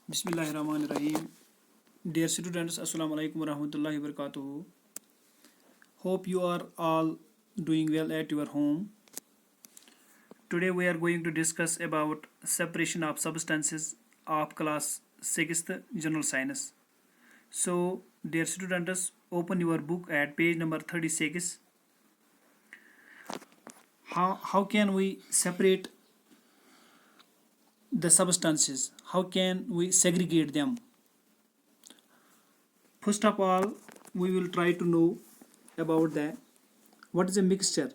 Bismillahirrahmanirrahim. Dear students, Assalamu alaikum warahmatullahi wabarakatuh. Hope you are all doing well at your home. Today we are going to discuss about separation of substances of class 6th General Science. So, dear students, open your book at page number 36. How can we separate the substances? How can we segregate them? First of all, we will try to know about what is a mixture.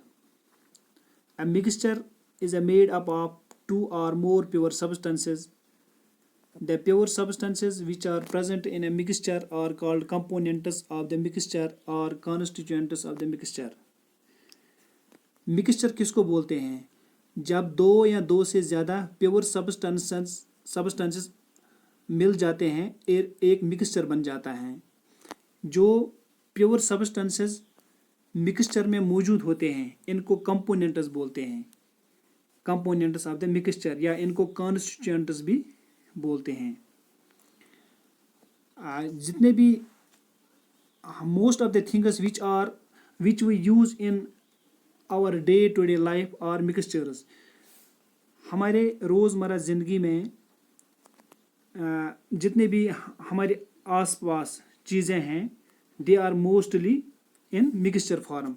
A mixture is made up of two or more pure substances. The pure substances which are present in a mixture are called components of the mixture or constituents of the mixture. Mixture किसको बोलते हैं? जब दो या दो से ज़्यादा pure substances मिल जाते हैं एक मिक्सचर बन जाता है. जो प्योर सब्सटेंसेस मिक्सचर में मौजूद होते हैं इनको कंपोनेंट्स बोलते हैं, कंपोनेंट्स ऑफ द मिक्सचर, या इनको कॉन्स्टिट्यूएंट्स भी बोलते हैं. जितने भी most of the things which we use in our day to day life are mixtures. हमारे रोज़मर्रा ज़िंदगी में जितने भी हमारे आसपास चीज़ें हैं they are mostly in mixture form.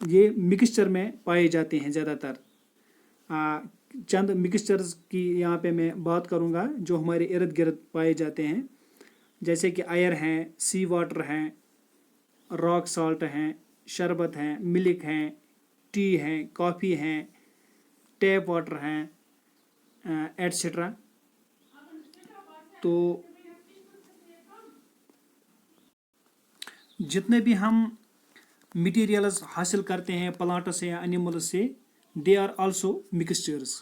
ये मिक्सचर में पाए जाते हैं ज़्यादातर. चंद मिक्सचर्स की यहाँ पे मैं बात करूँगा जो हमारे इर्द गिर्द पाए जाते हैं, जैसे कि आयर हैं, सी वाटर हैं, रॉक साल्ट हैं, शरबत हैं, मिल्क हैं, टी हैं, कॉफ़ी हैं, टैप वाटर हैं, एट्सेट्रा. तो जितने भी हम मटेरियल्स हासिल करते हैं प्लांट से या एनिमल से दे आर आल्सो मिक्सचर्स.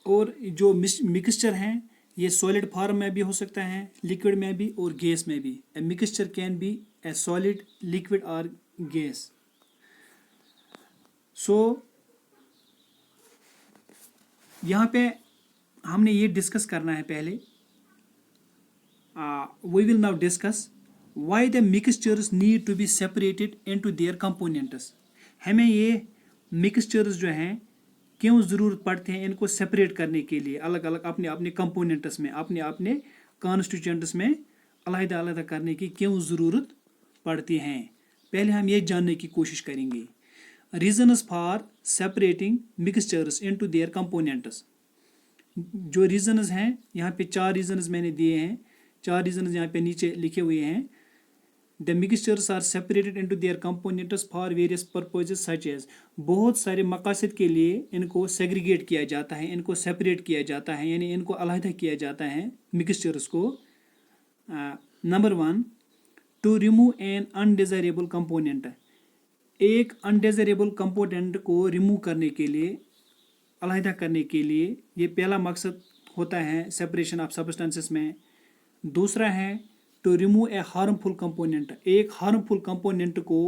और जो मिक्सचर हैं ये सॉलिड फॉर्म में भी हो सकता है, लिक्विड में भी और गैस में भी. A mixture can be a solid, liquid और गैस. सो यहाँ पे हमने ये डिस्कस करना है पहले. We will now discuss why the mixtures need to be separated into their components. हमें ये मिक्सचर्स जो हैं क्यों ज़रूरत पड़ते हैं इनको सेपरेट करने के लिए, अलग अलग अपने अपने कंपोनेंट्स में, अपने अपने कॉन्स्टिट्यूएंट्स में अलग अलग करने की क्यों ज़रूरत पड़ती हैं. पहले हम ये जानने की कोशिश करेंगे. Regions for separating mixtures into their components. जो रीजन्स हैं यहाँ पे 4 रीजन्स मैंने दिए हैं, 4 रीजन्स यहाँ पे नीचे लिखे हुए हैं. The mixtures are separated into their components for various purposes such as. बहुत सारे मकासद के लिए इनको सेग्रीगेट किया जाता है, इनको सेपरेट किया जाता है, यानी इनको अलहदा किया जाता है मिक्सचर्स को. Number 1, to remove an undesirable component. एक अनडिज़ायरेबल कंपोनेंट को रिमूव करने के लिए, अलहदा करने के लिए, ये पहला मकसद होता है सेपरेशन ऑफ सब्सटेंसेस में. दूसरा है to remove a harmful component. एक हार्मफुल कंपोनेंट को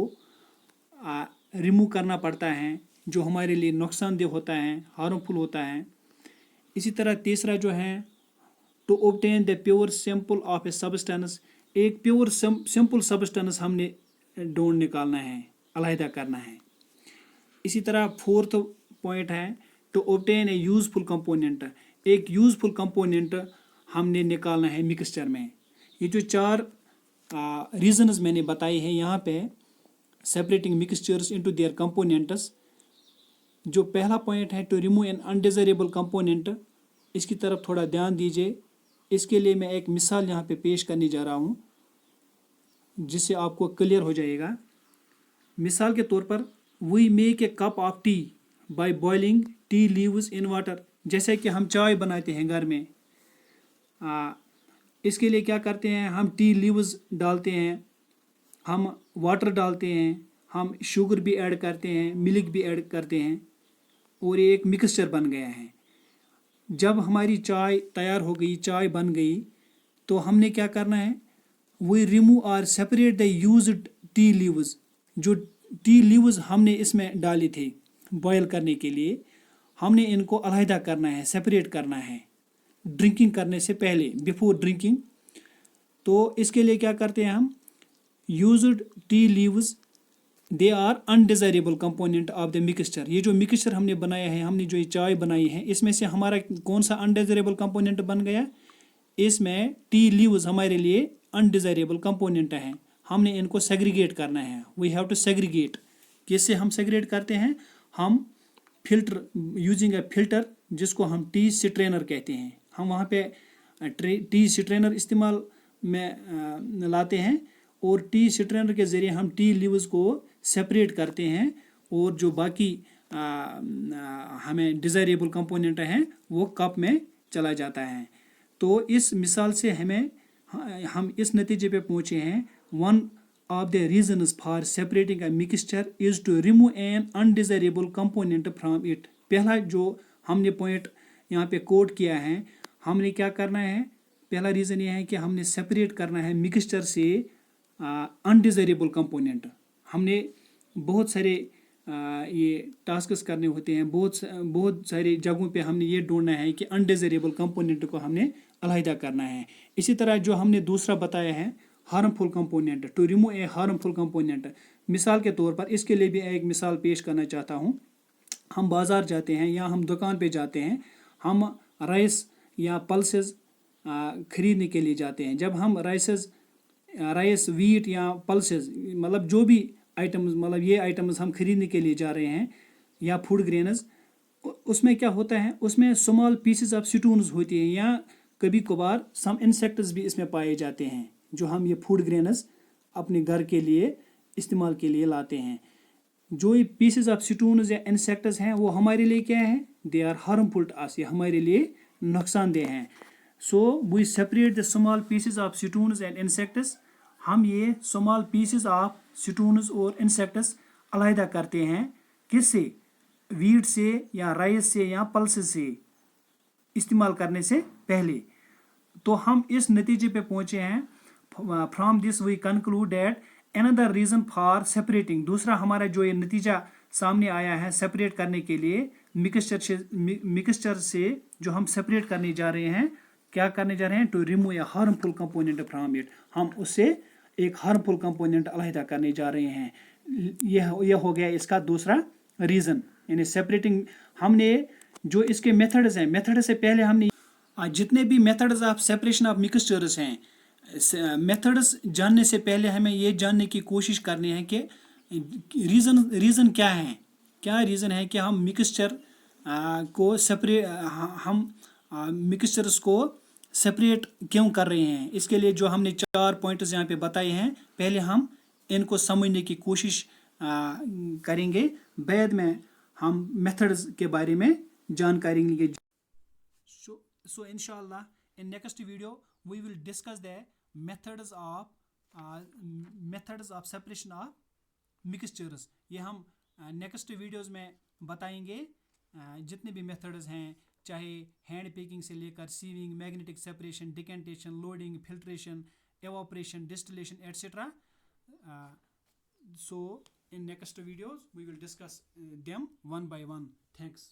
रिमूव करना पड़ता है जो हमारे लिए नुकसानदेह होता है, हार्मफुल होता है. इसी तरह तीसरा जो है to obtain the pure sample of a substance. एक प्योर सिंपल सब्सटेंस हमने ढूंढ निकालना है, अलहदा करना है. इसी तरह फोर्थ पॉइंट है to obtain a useful component. एक यूजफुल कंपोनेंट हमने निकालना है मिक्सचर में. ये जो 4 रीजन्स मैंने बताए हैं यहाँ पे separating mixtures into their components. जो पहला पॉइंट है to remove an undesirable component, इसकी तरफ थोड़ा ध्यान दीजिए. इसके लिए मैं एक मिसाल यहाँ पे पेश करने जा रहा हूँ जिससे आपको क्लियर हो जाएगा. मिसाल के तौर पर we make a cup of tea by boiling tea leaves in water. जैसे कि हम चाय बनाते हैं घर में, इसके लिए क्या करते हैं, हम टी लीव्स डालते हैं, हम वाटर डालते हैं, हम शुगर भी ऐड करते हैं, मिल्क भी ऐड करते हैं और ये एक मिक्सचर बन गया है. जब हमारी चाय तैयार हो गई, चाय बन गई, तो हमने क्या करना है, वी रिमूव और separate the used tea leaves. जो टी लीव्स हमने इसमें डाले थे बॉयल करने के लिए, हमने इनको अलहदा करना है, सेपरेट करना है. ड्रिंकिंग करने से पहले, बिफोर ड्रिंकिंग। तो इसके लिए क्या करते हैं हम, used tea leaves they are undesirable component of the mixture. ये जो मिक्सचर हमने बनाया है, हमने जो ये चाय बनाई है, इसमें से हमारा कौन सा अनडिज़ायरेबल कंपोनेंट बन गया, इसमें टी लीव्स हमारे लिए अनडिज़ायरेबल कंपोनेंट हैं। हमने इनको सेग्रीगेट करना है, वी हैव टू सेग्रीगेट। किससे हम सेग्रीगेट करते हैं, हम फिल्टर, यूजिंग ए फिल्टर, जिसको हम टी स्ट्रेनर कहते हैं। हम वहाँ पे टी स्ट्रेनर इस्तेमाल में लाते हैं और टी स्ट्रेनर के ज़रिए हम टी लीव्स को सेपरेट करते हैं और जो बाकी हमें डिज़ायरेबल कंपोनेंट हैं वो कप में चला जाता है। तो इस मिसाल से हम इस नतीजे पे पहुँचे हैं, one of the reasons for separating a mixture is to remove an undesirable component from it. पहला जो हमने पॉइंट यहाँ पे कोट किया है, हमने क्या करना है, पहला रीज़न ये है कि हमने सेपरेट करना है मिक्सचर से अनडिज़ायरेबल कंपोनेंट। हमने बहुत सारे ये टास्क्स करने होते हैं, बहुत सारी जगहों पे हमने ये ढूंढना है कि अनडिज़ायरेबल कंपोनेंट को हमने अलहदा करना है। इसी तरह जो हमने दूसरा बताया है, harmful component, to remove a harmful component. मिसाल के तौर पर इसके लिए भी एक मिसाल पेश करना चाहता हूँ। हम बाज़ार जाते हैं या हम दुकान पे जाते हैं, हम राइस या पल्सेस ख़रीदने के लिए जाते हैं। जब हम राइस वीट या पल्सेस, मतलब जो भी आइटम्स, मतलब ये आइटम्स हम ख़रीदने के लिए जा रहे हैं या फूड ग्रेन्स, उसमें क्या होता है, उसमें स्मॉल पीसेस ऑफ स्टोन्स होती हैं या कभी कभार सम इंसेक्ट्स भी इसमें पाए जाते हैं, जो हम ये फूड ग्रेन्स अपने घर के लिए इस्तेमाल के लिए लाते हैं। जो ये पीसेस ऑफ स्टोन्स या इंसेक्ट्स हैं वो हमारे लिए क्या है, they are harmful to us, ये हमारे लिए नुकसानदेह हैं। So we separate the small pieces of stones and insects. हम ये स्मॉल पीसेस ऑफ स्टोन्स और इंसेक्ट्स अलहदा करते हैं, किससे, वीट से या राइस से या पल्सेस से इस्तेमाल करने से पहले। तो हम इस नतीजे पे पहुँचे हैं, from this we conclude that another reason for separating. दूसरा हमारा जो ये नतीजा सामने आया है सेपरेट करने के लिए, मिक्सचर से जो हम सेपरेट करने जा रहे हैं, क्या करने जा रहे हैं, to remove a harmful component from it. हम उससे एक हार्मफुल कंपोनेंट अलहदा करने जा रहे हैं। यह हो गया इसका दूसरा रीज़न, यानी सेपरेटिंग। हमने जो इसके मेथड्स हैं, मेथड से पहले हमने जितने भी methods of separation of mixtures हैं, मेथड्स जानने से पहले हमें ये जानने की कोशिश करनी है कि रीज़न क्या रीज़न है कि हम मिक्सचर को सेपरेट, हम मिक्सचर्स को सेपरेट क्यों कर रहे हैं। इसके लिए जो हमने 4 पॉइंट्स यहाँ पे बताए हैं, पहले हम इनको समझने की कोशिश करेंगे, बाद में हम मेथड्स के बारे में जानकारी लेंगे। So inshallah in next video we will discuss the methods of separation of mixtures। ये हम नेक्स्ट वीडियोस में बताएंगे जितने भी मेथड्स हैं, चाहे हैंड पिकिंग से लेकर sieving, magnetic separation, decantation, loading, filtration, evaporation, distillation etcetera. So in next videos we will discuss them one by one. Thanks.